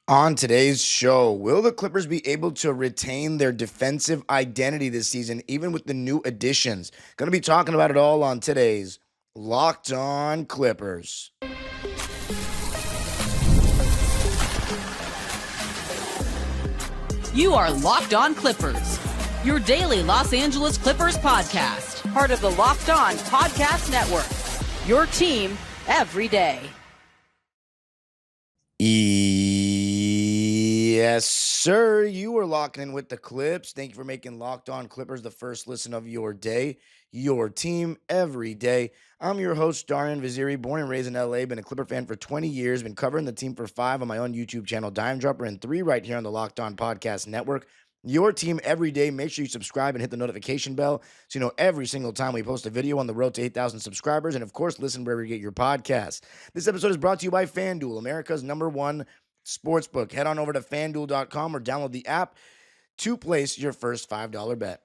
On today's show, will the Clippers be able to retain their defensive identity this season, even with the new additions? Going to be talking about it all on today's Locked On Clippers. You are Locked On Clippers, your daily Los Angeles Clippers podcast, part of the Locked On Podcast Network, your team every day. Yes, sir. You are locking in with the Clips. Thank you for making Locked On Clippers the first listen of your day, your team every day. I'm your host, Darian Vaziri, born and raised in LA, been a Clipper fan for 20 years, been covering the team for 5 on my own YouTube channel, Dime Dropper, and 3 right here on the Locked On Podcast Network. Your team every day. Make sure you subscribe and hit the notification bell so you know every single time we post a video on the road to 8,000 subscribers. And of course, listen wherever you get your podcasts. This episode is brought to you by FanDuel, America's #1 sportsbook. Head on over to fanduel.com or download the app to place your first $5 bet.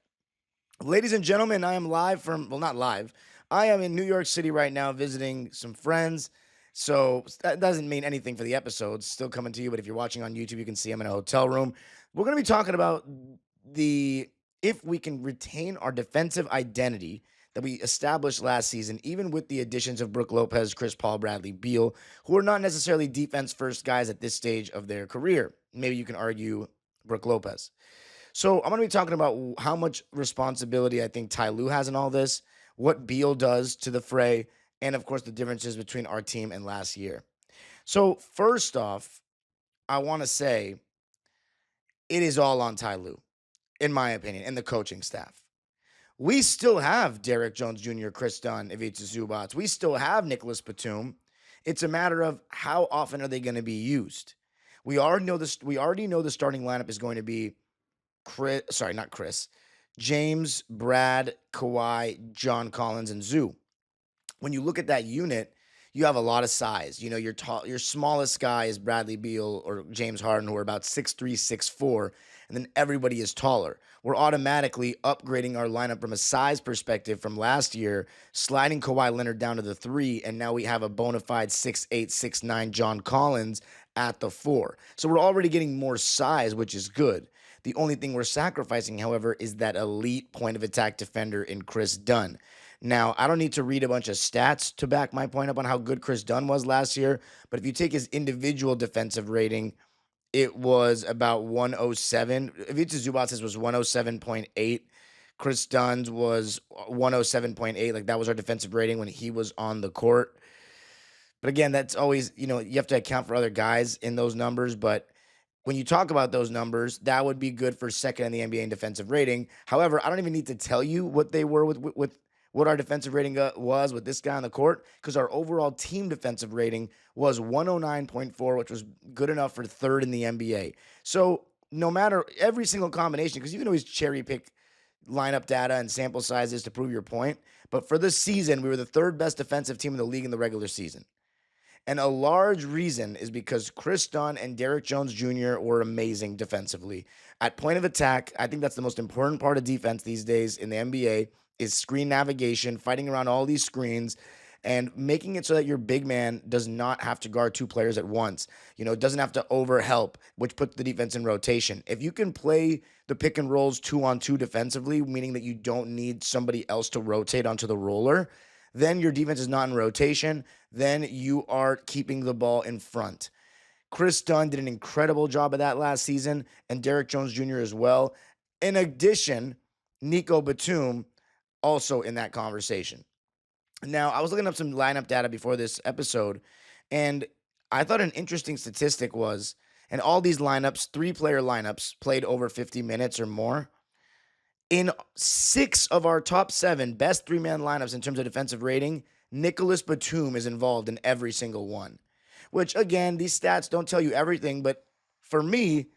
Ladies and gentlemen, I am live from, well, not live. I am in New York City right now visiting some friends. So that doesn't mean anything for the episodes. Still coming to you, but if you're watching on YouTube, you can see I'm in a hotel room. We're going to be talking about if we can retain our defensive identity that we established last season, even with the additions of Brook Lopez, Chris Paul, Bradley Beal, who are not necessarily defense first guys at this stage of their career. Maybe you can argue Brook Lopez. So I'm going to be talking about how much responsibility I think Ty Lue has in all this, what Beal does to the fray, and of course the differences between our team and last year. So first off, I want to say it is all on Ty Lue, in my opinion, and the coaching staff. We still have Derrick Jones Jr., Chris Dunn, Ivica Zubac. We still have Nicholas Batum. It's a matter of how often are they going to be used. We already know this. We already know the starting lineup is going to be James, Brad, Kawhi, John Collins, and Zoo. When you look at that unit, you have a lot of size. You know, your smallest guy is Bradley Beal or James Harden, who are about 6'3", 6'4", and then everybody is taller. We're automatically upgrading our lineup from a size perspective from last year, sliding Kawhi Leonard down to the 3, and now we have a bona fide 6'8", 6'9" John Collins at the 4. So we're already getting more size, which is good. The only thing we're sacrificing, however, is that elite point of attack defender in Chris Dunn. Now, I don't need to read a bunch of stats to back my point up on how good Chris Dunn was last year, but if you take his individual defensive rating, it was about 107. Ivica Zubac's was 107.8. Chris Dunn's was 107.8. Like, that was our defensive rating when he was on the court. But again, that's always, you have to account for other guys in those numbers, but when you talk about those numbers, that would be good for second in the NBA in defensive rating. However, I don't even need to tell you what they were with what our defensive rating was with this guy on the court, because our overall team defensive rating was 109.4, which was good enough for third in the NBA. So no matter every single combination, because you can always cherry pick lineup data and sample sizes to prove your point, but for this season, we were the third best defensive team in the league in the regular season. And a large reason is because Chris Dunn and Derrick Jones Jr. were amazing defensively. At point of attack, I think that's the most important part of defense these days in the NBA is screen navigation, fighting around all these screens, and making it so that your big man does not have to guard two players at once. It doesn't have to overhelp, which puts the defense in rotation. If you can play the pick and rolls 2-on-2 defensively, meaning that you don't need somebody else to rotate onto the roller, then your defense is not in rotation. Then you are keeping the ball in front. Chris Dunn did an incredible job of that last season, and Derrick Jones Jr. as well. In addition, Nico Batum also in that conversation. Now, I was looking up some lineup data before this episode, and I thought an interesting statistic was, and all these lineups, 3-player lineups, played over 50 minutes or more. In 6 of our top 7 best 3-man lineups in terms of defensive rating, Nicholas Batum is involved in every single one. Which, again, these stats don't tell you everything, but for me,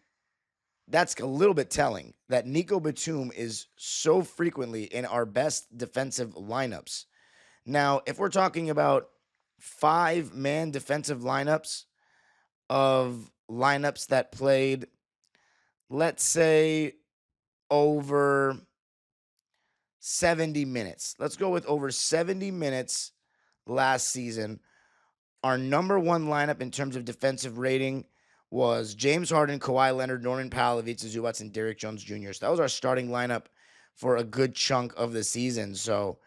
that's a little bit telling that Nico Batum is so frequently in our best defensive lineups. Now, if we're talking about 5-man defensive lineups of lineups that played, let's say, over 70 minutes. Let's go with over 70 minutes last season. Our number 1 lineup in terms of defensive rating was James Harden, Kawhi Leonard, Norman Powell, Ivica Zubac, and Derrick Jones Jr. So that was our starting lineup for a good chunk of the season. So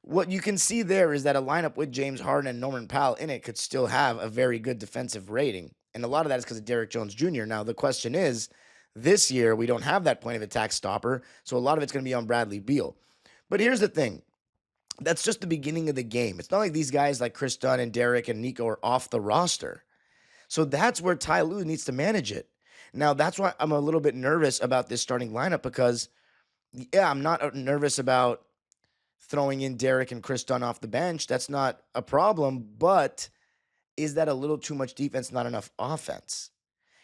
what you can see there is that a lineup with James Harden and Norman Powell in it could still have a very good defensive rating. And a lot of that is because of Derrick Jones Jr. Now, the question is, this year, we don't have that point of attack stopper, so a lot of it's going to be on Bradley Beal. But here's the thing. That's just the beginning of the game. It's not like these guys like Chris Dunn and Derek and Nico are off the roster. So that's where Ty Lue needs to manage it. Now, that's why I'm a little bit nervous about this starting lineup because, yeah, I'm not nervous about throwing in Derek and Chris Dunn off the bench. That's not a problem, but is that a little too much defense, not enough offense?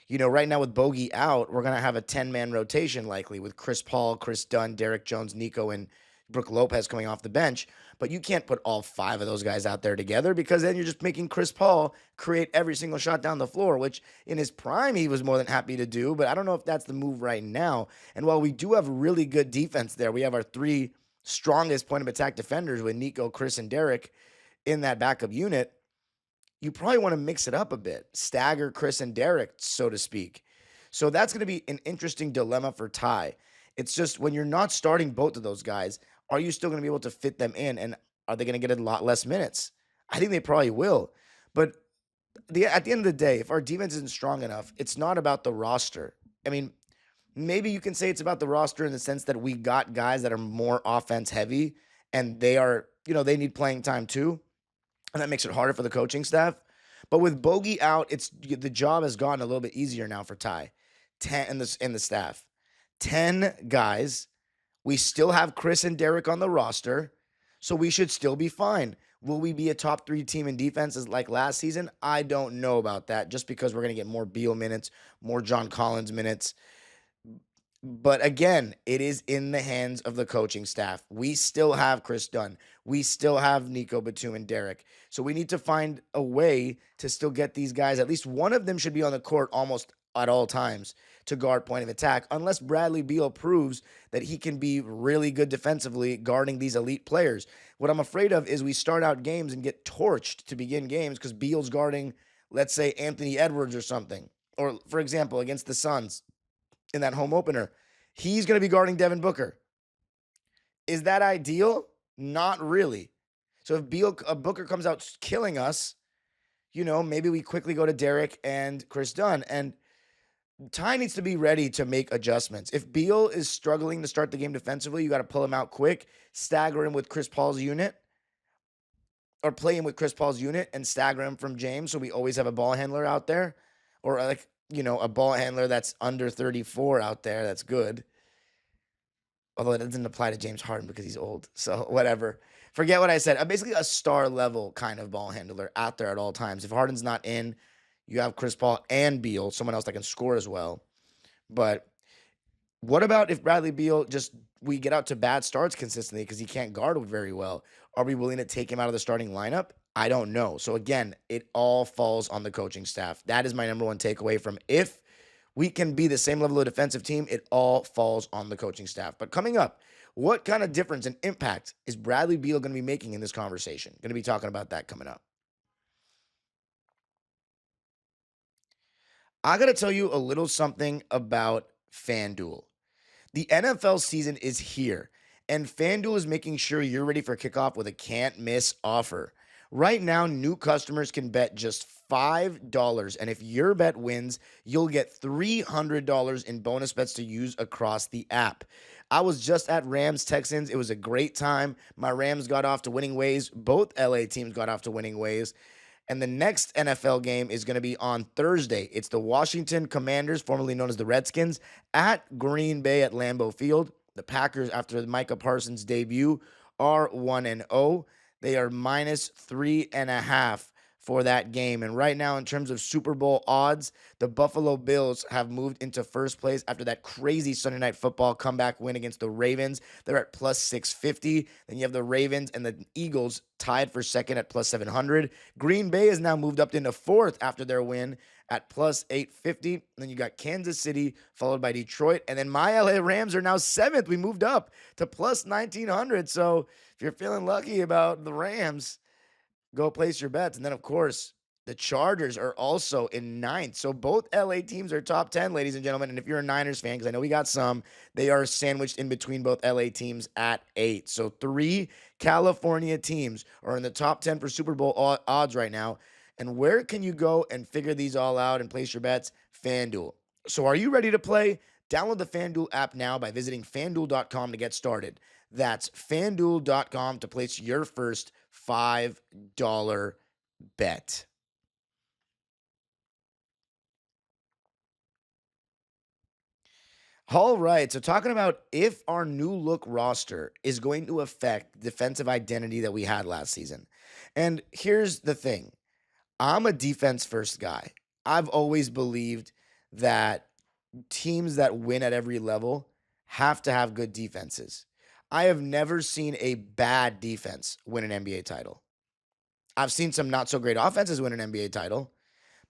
Right now with Bogey out, we're going to have a 10-man rotation likely with Chris Paul, Chris Dunn, Derek Jones, Nico, and Brook Lopez coming off the bench. But you can't put all 5 of those guys out there together because then you're just making Chris Paul create every single shot down the floor, which in his prime he was more than happy to do. But I don't know if that's the move right now. And while we do have really good defense there, we have our 3 strongest point of attack defenders with Nico, Chris, and Derek in that backup unit. You probably want to mix it up a bit, stagger Chris and Derek, so to speak. So that's going to be an interesting dilemma for Ty. It's just when you're not starting both of those guys, are you still going to be able to fit them in? And are they going to get a lot less minutes? I think they probably will. But at the end of the day, if our defense isn't strong enough, it's not about the roster. I mean, maybe you can say it's about the roster in the sense that we got guys that are more offense heavy and they are, they need playing time too. And that makes it harder for the coaching staff. But with Bogey out, the job has gotten a little bit easier now for Ty 10 and the staff. 10 guys. We still have Chris and Derek on the roster, so we should still be fine. Will we be a top 3 team in defenses like last season? I don't know about that, just because we're going to get more Beal minutes, more John Collins minutes. But again, it is in the hands of the coaching staff. We still have Chris Dunn. We still have Nico Batum and Derek. So we need to find a way to still get these guys. At least one of them should be on the court almost at all times to guard point of attack, unless Bradley Beal proves that he can be really good defensively guarding these elite players. What I'm afraid of is we start out games and get torched to begin games because Beal's guarding, let's say, Anthony Edwards or something. Or, for example, against the Suns in that home opener, he's going to be guarding Devin Booker. Is that ideal? Not really. So if Booker comes out killing us, maybe we quickly go to Derek and Chris Dunn. And Ty needs to be ready to make adjustments. If Beal is struggling to start the game defensively, you got to pull him out quick, stagger him with Chris Paul's unit, or play him with Chris Paul's unit and stagger him from James so we always have a ball handler out there. Or a ball handler that's under 34 out there. That's good. Although it doesn't apply to James Harden because he's old. So whatever. Forget what I said. Basically a star level kind of ball handler out there at all times. If Harden's not in, you have Chris Paul and Beal, someone else that can score as well. But what about if Bradley Beal we get out to bad starts consistently because he can't guard very well? Are we willing to take him out of the starting lineup? I don't know. So again, it all falls on the coaching staff. That is my number one takeaway from if we can be the same level of defensive team, it all falls on the coaching staff. But coming up, what kind of difference and impact is Bradley Beal going to be making in this conversation? Going to be talking about that coming up. I got to tell you a little something about FanDuel. The NFL season is here, and FanDuel is making sure you're ready for kickoff with a can't-miss offer. Right now, new customers can bet just $5, and if your bet wins, you'll get $300 in bonus bets to use across the app. I was just at Rams-Texans. It was a great time. My Rams got off to winning ways. Both LA teams got off to winning ways. And the next NFL game is going to be on Thursday. It's the Washington Commanders, formerly known as the Redskins, at Green Bay at Lambeau Field. The Packers, after Micah Parsons' debut, are 1-0. They are minus 3.5 for that game. And right now, in terms of Super Bowl odds, the Buffalo Bills have moved into first place after that crazy Sunday Night Football comeback win against the Ravens. They're at plus 650. Then you have the Ravens and the Eagles tied for second at plus 700. Green Bay has now moved up into fourth after their win at plus 850. Then you got Kansas City followed by Detroit. And then my LA Rams are now seventh. We moved up to plus 1900. So if you're feeling lucky about the Rams, go place your bets. And then, of course, The Chargers are also in ninth. So both LA teams are top 10, ladies and gentlemen. And if you're a Niners fan, because I know we got some, they are sandwiched in between both LA teams at 8. So 3 California teams are in the top 10 for Super Bowl odds right now. And where can you go and figure these all out and place your bets? FanDuel. So are you ready to play? Download the FanDuel app now by visiting fanduel.com to get started. That's fanduel.com to place your first $5 bet. All right, so talking about if our new look roster is going to affect the defensive identity that we had last season. And here's the thing. I'm a defense first guy. I've always believed that teams that win at every level have to have good defenses. I have never seen a bad defense win an NBA title. I've seen some not so great offenses win an NBA title,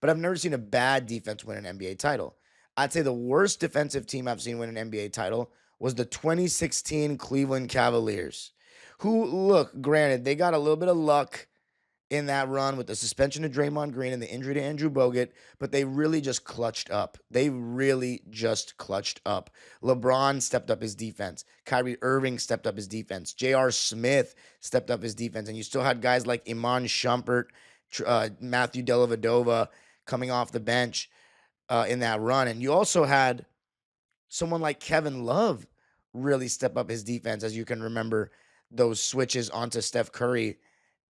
but I've never seen a bad defense win an NBA title. I'd say the worst defensive team I've seen win an NBA title was the 2016 Cleveland Cavaliers, who, look, granted, they got a little bit of luck in that run with the suspension of Draymond Green and the injury to Andrew Bogut, but they really just clutched up. They really just clutched up. LeBron stepped up his defense. Kyrie Irving stepped up his defense. J.R. Smith stepped up his defense. And you still had guys like Iman Shumpert, Matthew Dellavedova coming off the bench in that run. And you also had someone like Kevin Love really step up his defense, as you can remember those switches onto Steph Curry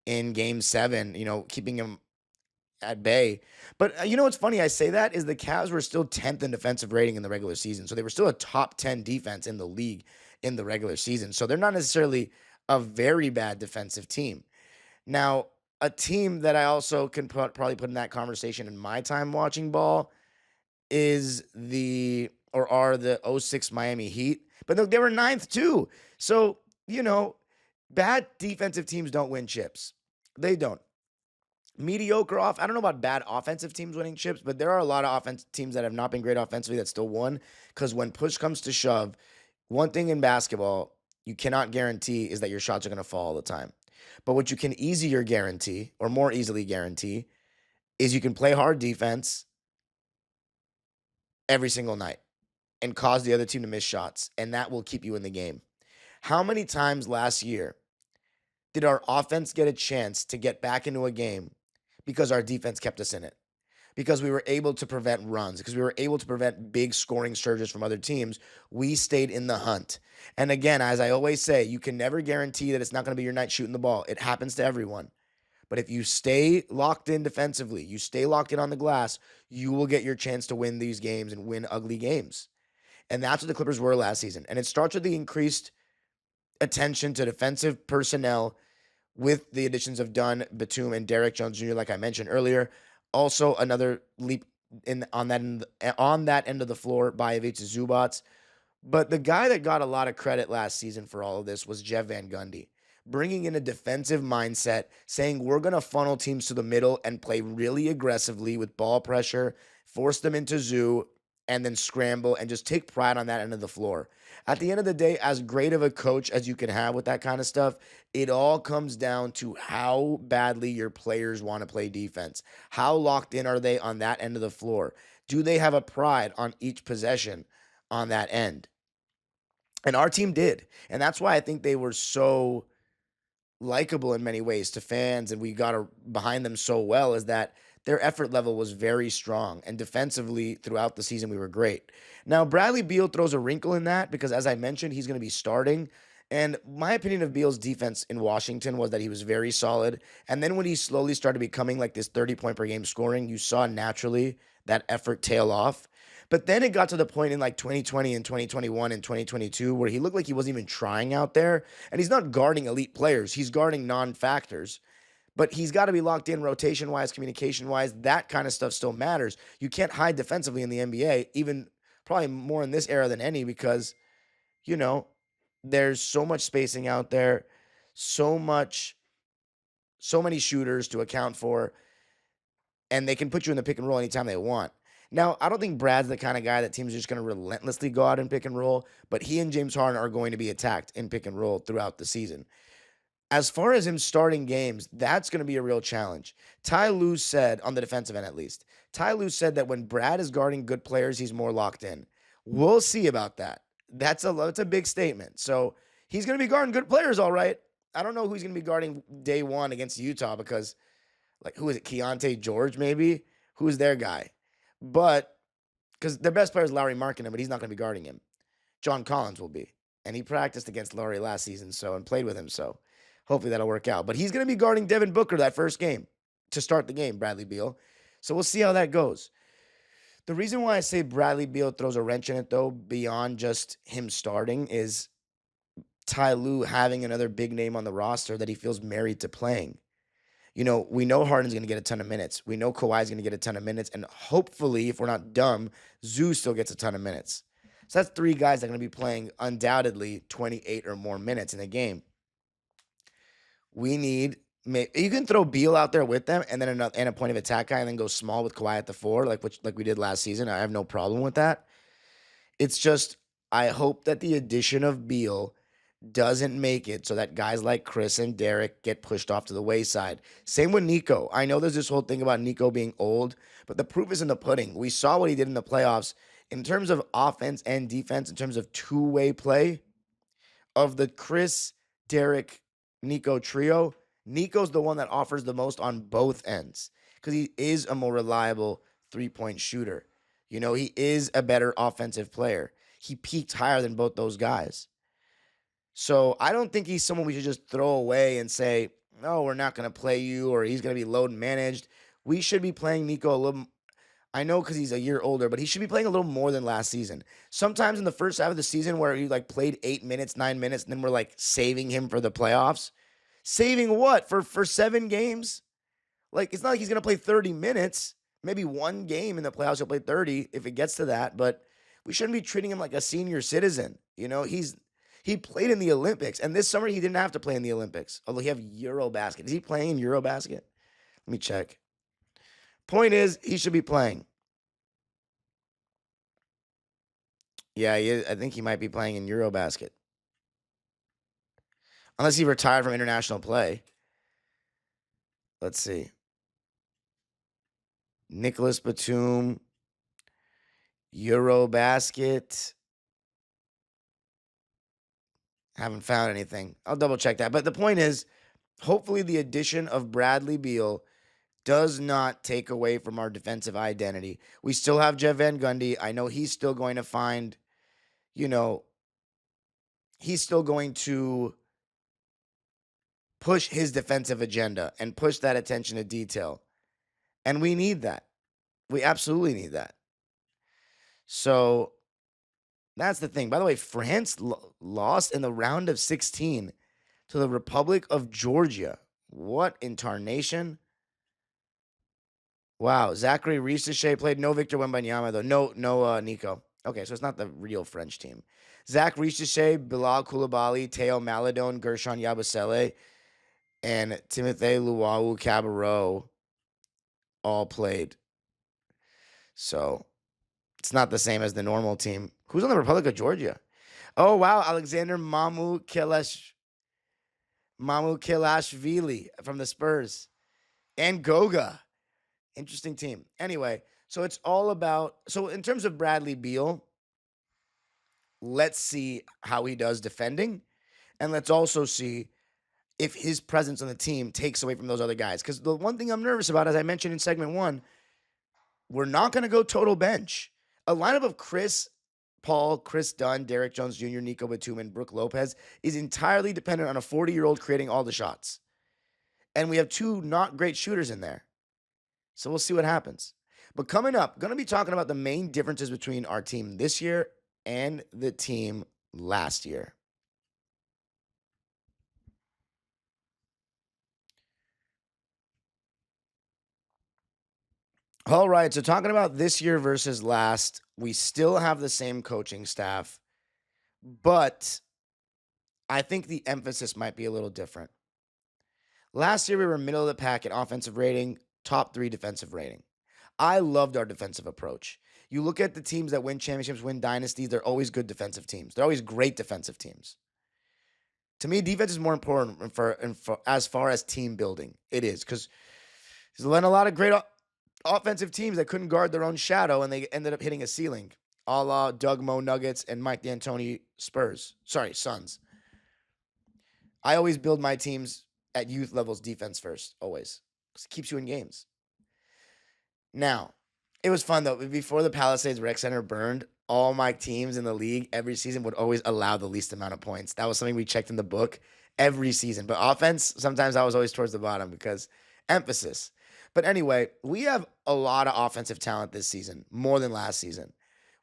in game 7, keeping him at bay. But what's funny? I say that is the Cavs were still 10th in defensive rating in the regular season. So they were still a top 10 defense in the league in the regular season. So they're not necessarily a very bad defensive team. Now, a team that I also can probably put in that conversation in my time watching ball are the '06 Miami Heat. But look, they were 9th too. So, bad defensive teams don't win chips. They don't. Mediocre I don't know about bad offensive teams winning chips, but there are a lot of offensive teams that have not been great offensively that still won. Because when push comes to shove, one thing in basketball you cannot guarantee is that your shots are going to fall all the time. But what you can more easily guarantee, is you can play hard defense every single night and cause the other team to miss shots, and that will keep you in the game. How many times last year did our offense get a chance to get back into a game because our defense kept us in it? Because we were able to prevent runs, because we were able to prevent big scoring surges from other teams. We stayed in the hunt. And again, as I always say, you can never guarantee that it's not going to be your night shooting the ball. It happens to everyone. But if you stay locked in defensively, you stay locked in on the glass, you will get your chance to win these games and win ugly games. And that's what the Clippers were last season. And it starts with the increased attention to defensive personnel with the additions of Dunn, Batum, and Derek Jones Jr., like I mentioned earlier. Also, another leap on that end of the floor by Ivica Zubac. But the guy that got a lot of credit last season for all of this was Jeff Van Gundy, bringing in a defensive mindset, saying we're going to funnel teams to the middle and play really aggressively with ball pressure, force them into Zoo, and then scramble and just take pride on that end of the floor. At the end of the day, as great of a coach as you can have with that kind of stuff, it all comes down to how badly your players want to play defense. How locked in are they on that end of the floor? Do they have a pride on each possession on that end? And our team did. And that's why I think they were so likable in many ways to fans, and we got behind them so well, is that their effort level was very strong, and defensively throughout the season we were great. Now, Bradley Beal throws a wrinkle in that because, as I mentioned, he's going to be starting. And my opinion of Beal's defense in Washington was that he was very solid. And then when he slowly started becoming like this 30-point per game scoring, you saw naturally that effort tail off. But then it got to the point in like 2020 and 2021 and 2022 where he looked like he wasn't even trying out there. And he's not guarding elite players. He's guarding non-factors. But he's got to be locked in rotation-wise, communication-wise. That kind of stuff still matters. You can't hide defensively in the NBA, even probably more in this era than any, because, there's so much spacing out there, so many shooters to account for, and they can put you in the pick and roll anytime they want. Now, I don't think Brad's the kind of guy that teams are just going to relentlessly go out and pick and roll, but he and James Harden are going to be attacked in pick and roll throughout the season. As far as him starting games, that's going to be a real challenge. Ty Lue said, on the defensive end at least, Ty Lue said that when Brad is guarding good players, he's more locked in. We'll see about that. That's a big statement. So he's going to be guarding good players, all right. I don't know who he's going to be guarding day one against Utah because, like, who is it? Keontae George, maybe? Who's their guy? But because their best player is Lauri Markkanen, but he's not going to be guarding him. John Collins will be. And he practiced against Lauri last season, and played with him, so hopefully that'll work out. But he's going to be guarding Devin Booker that first game to start the game, Bradley Beal. So we'll see how that goes. The reason why I say Bradley Beal throws a wrench in it, though, beyond just him starting, is Ty Lue having another big name on the roster that he feels married to playing. We know Harden's going to get a ton of minutes. We know Kawhi's going to get a ton of minutes. And hopefully, if we're not dumb, Zoo still gets a ton of minutes. So that's 3 guys that are going to be playing undoubtedly 28 or more minutes in a game. You can throw Beal out there with them and then a point of attack guy and then go small with Kawhi at the 4, like we did last season. I have no problem with that. It's just I hope that the addition of Beal doesn't make it so that guys like Chris and Derek get pushed off to the wayside. Same with Nico. I know there's this whole thing about Nico being old, but the proof is in the pudding. We saw what he did in the playoffs in terms of offense and defense, in terms of two-way play of the Chris, Derek, Nico trio. Nico's the one that offers the most on both ends because he is a more reliable three-point shooter. He is a better offensive player. He peaked higher than both those guys. So I don't think he's someone we should just throw away and say, no, we're not going to play you, or he's going to be load managed. We should be playing Nico a little. I know because he's a year older, but he should be playing a little more than last season. Sometimes in the first half of the season where he played 8 minutes, 9 minutes, and then we're saving him for the playoffs. Saving what? For 7 games? It's not like he's going to play 30 minutes. Maybe one game in the playoffs he'll play 30 if it gets to that, but we shouldn't be treating him like a senior citizen. He played in the Olympics, and this summer he didn't have to play in the Olympics, although he have Eurobasket. Is he playing in Eurobasket? Let me check. Point is, he should be playing. Yeah, I think he might be playing in Eurobasket. Unless he retired from international play. Let's see. Nicholas Batum, Eurobasket. Haven't found anything. I'll double check that. But the point is, hopefully the addition of Bradley Beal does not take away from our defensive identity. We still have Jeff Van Gundy. I know he's still going to find, he's still going to push his defensive agenda and push that attention to detail. And we need that. We absolutely need that. So that's the thing. By the way, France lost in the round of 16 to the Republic of Georgia. What in tarnation? Wow. Zachary Rissache played. No Victor Wembanyama, though. No Nico. Okay, so it's not the real French team. Zach Rissache, Bilal Koulibaly, Teo Maladon, Gershon Yabusele, and Timothy Luau Cabarro all played. So it's not the same as the normal team. Who's on the Republic of Georgia? Oh, wow. Alexander Mamukilashvili from the Spurs. And Goga. Interesting team. Anyway, so it's all about... So in terms of Bradley Beal, let's see how he does defending. And let's also see if his presence on the team takes away from those other guys. Because the one thing I'm nervous about, as I mentioned in segment 1, we're not going to go total bench. A lineup of Chris Paul, Chris Dunn, Derek Jones Jr., Nico Batum, and Brook Lopez is entirely dependent on a 40-year-old creating all the shots. And we have 2 not great shooters in there. So we'll see what happens. But coming up, going to be talking about the main differences between our team this year and the team last year. All right, so talking about this year versus last, we still have the same coaching staff, but I think the emphasis might be a little different. Last year, we were middle of the pack in offensive rating, top 3 defensive rating. I loved our defensive approach. You look at the teams that win championships, win dynasties, they're always good defensive teams. They're always great defensive teams. To me, defense is more important for as far as team building. It is, because there's been a lot of great offensive teams that couldn't guard their own shadow, and they ended up hitting a ceiling, a la Doug Moe Nuggets and Mike D'Antoni Suns. I always build my teams at youth levels defense first, always, because it keeps you in games. Now, it was fun, though. Before the Palisades Rec Center burned, all my teams in the league every season would always allow the least amount of points. That was something we checked in the book every season. But offense, sometimes I was always towards the bottom because emphasis. But anyway, we have a lot of offensive talent this season, more than last season.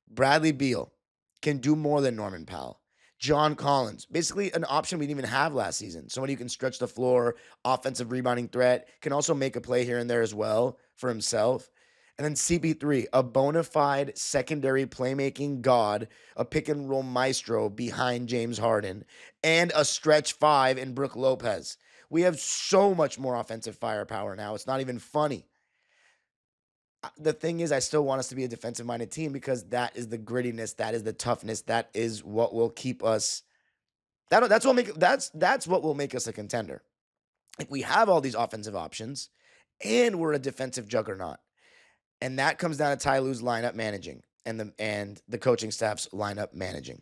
Bradley Beal can do more than Norman Powell. John Collins, basically an option we didn't even have last season. Somebody who can stretch the floor, offensive rebounding threat, can also make a play here and there as well for himself. And then CP3, a bona fide secondary playmaking god, a pick and roll maestro behind James Harden, and a stretch five in Brook Lopez. We have so much more offensive firepower now. It's not even funny. The thing is, I still want us to be a defensive-minded team because that is the grittiness, that is the toughness, that is what will keep us. That's what will make us a contender. Like, we have all these offensive options, and we're a defensive juggernaut, and that comes down to Ty Lue's lineup managing and the coaching staff's lineup managing.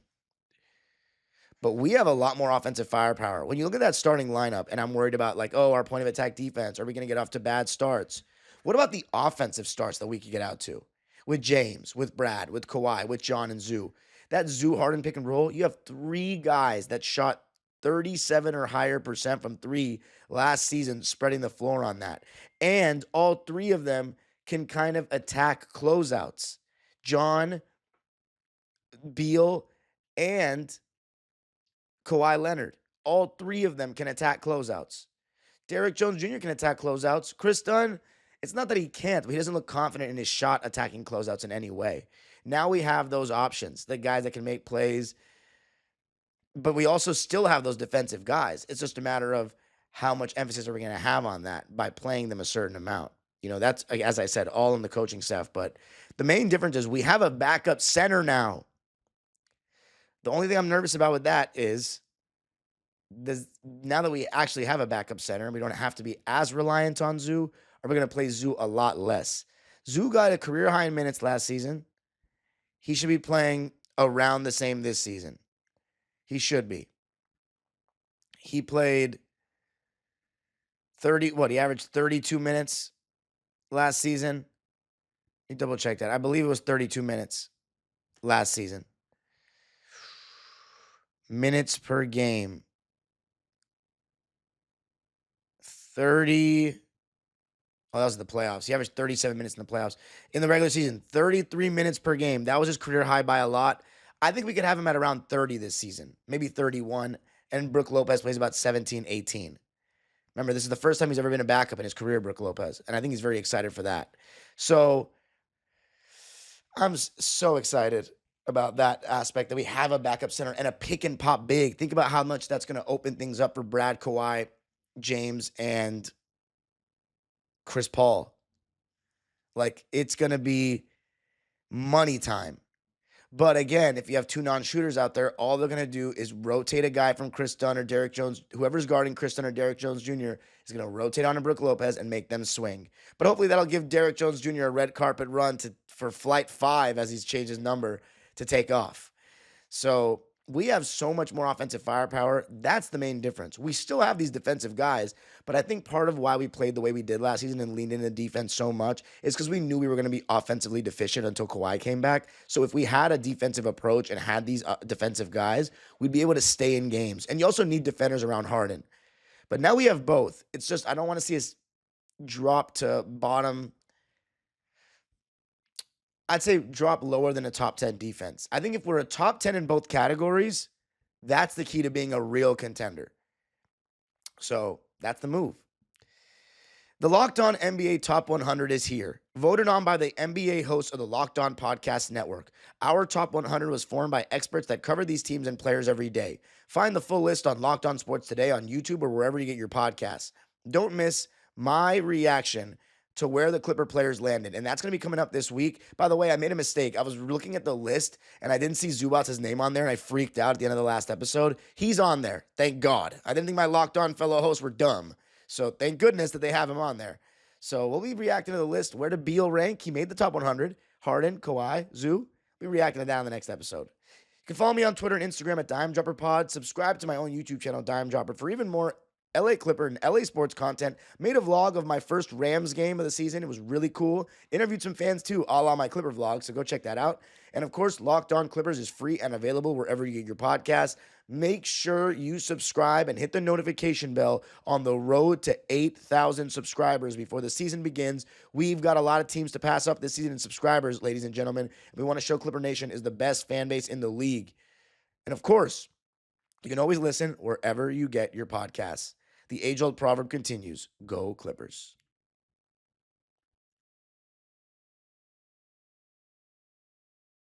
But we have a lot more offensive firepower. When you look at that starting lineup, and I'm worried about, like, our point of attack defense, are we going to get off to bad starts? What about the offensive starts that we could get out to? With James, with Brad, with Kawhi, with John and Zoo. That Zoo Harden pick and roll, you have three guys that shot 37 or higher % from three last season, spreading the floor on that. And all three of them can kind of attack closeouts. John, Beal, and Kawhi Leonard. All three of them can attack closeouts. Derrick Jones Jr. can attack closeouts. Chris Dunn, it's not that he can't, but he doesn't look confident in his shot attacking closeouts in any way. Now we have those options, the guys that can make plays, but we also still have those defensive guys. It's just a matter of how much emphasis are we going to have on that by playing them a certain amount. That's, as I said, all in the coaching staff, but the main difference is we have a backup center now. The only thing I'm nervous about with that is now that we actually have a backup center and we don't have to be as reliant on Zoo, are we going to play Zoo a lot less? Zoo got a career high in minutes last season. He should be playing around the same this season. He should be. He played he averaged 32 minutes last season. Let me double check that. I believe it was 32 minutes last season. Minutes per game. 30. Oh, that was the playoffs. He averaged 37 minutes in the playoffs. In the regular season, 33 minutes per game. That was his career high by a lot. I think we could have him at around 30 this season, maybe 31. And Brook Lopez plays about 17, 18. Remember, this is the first time he's ever been a backup in his career, Brook Lopez. And I think he's very excited for that. So I'm so excited about that aspect, that we have a backup center and a pick and pop big. Think about how much that's going to open things up for Brad, Kawhi, James, and Chris Paul. Like, it's going to be money time. But again, if you have two non-shooters out there, all they're going to do is rotate a guy from Chris Dunn or Derrick Jones. Whoever's guarding Chris Dunn or Derrick Jones Jr. is going to rotate on to Brook Lopez and make them swing. But hopefully that'll give Derrick Jones Jr. a red carpet run for flight 5 as he's changed his number to take off. So we have so much more offensive firepower. That's the main difference. We still have these defensive guys, but I think part of why we played the way we did last season and leaned into defense so much is because we knew we were going to be offensively deficient until Kawhi came back. So if we had a defensive approach and had these defensive guys, we'd be able to stay in games. And you also need defenders around Harden. But now we have both. It's just, I don't want to see us drop to bottom. I'd say drop lower than a top 10 defense. I think if we're a top 10 in both categories, that's the key to being a real contender. So that's the move. The Locked On NBA Top 100 is here, voted on by the NBA hosts of the Locked On Podcast Network. Our Top 100 was formed by experts that cover these teams and players every day. Find the full list on Locked On Sports Today on YouTube or wherever you get your podcasts. Don't miss my reaction to where the Clipper players landed. And that's going to be coming up this week. By the way, I made a mistake. I was looking at the list and I didn't see Zubats' name on there, and I freaked out at the end of the last episode. He's on there. Thank God. I didn't think my Locked On fellow hosts were dumb. So thank goodness that they have him on there. So we'll be reacting to the list. Where did Beal rank? He made the top 100. Harden, Kawhi, Zoo. We'll be reacting to that in the next episode. You can follow me on Twitter and Instagram at DimeDropperPod. Subscribe to my own YouTube channel, Dime Dropper, for even more LA Clipper and LA sports content. Made a vlog of my first Rams game of the season. It was really cool. Interviewed some fans too, a la my Clipper vlog, so go check that out. And of course, Locked On Clippers is free and available wherever you get your podcasts. Make sure you subscribe and hit the notification bell on the road to 8,000 subscribers before the season begins. We've got a lot of teams to pass up this season in subscribers, ladies and gentlemen. We want to show Clipper Nation is the best fan base in the league. And of course, you can always listen wherever you get your podcasts. The age-old proverb continues, go Clippers.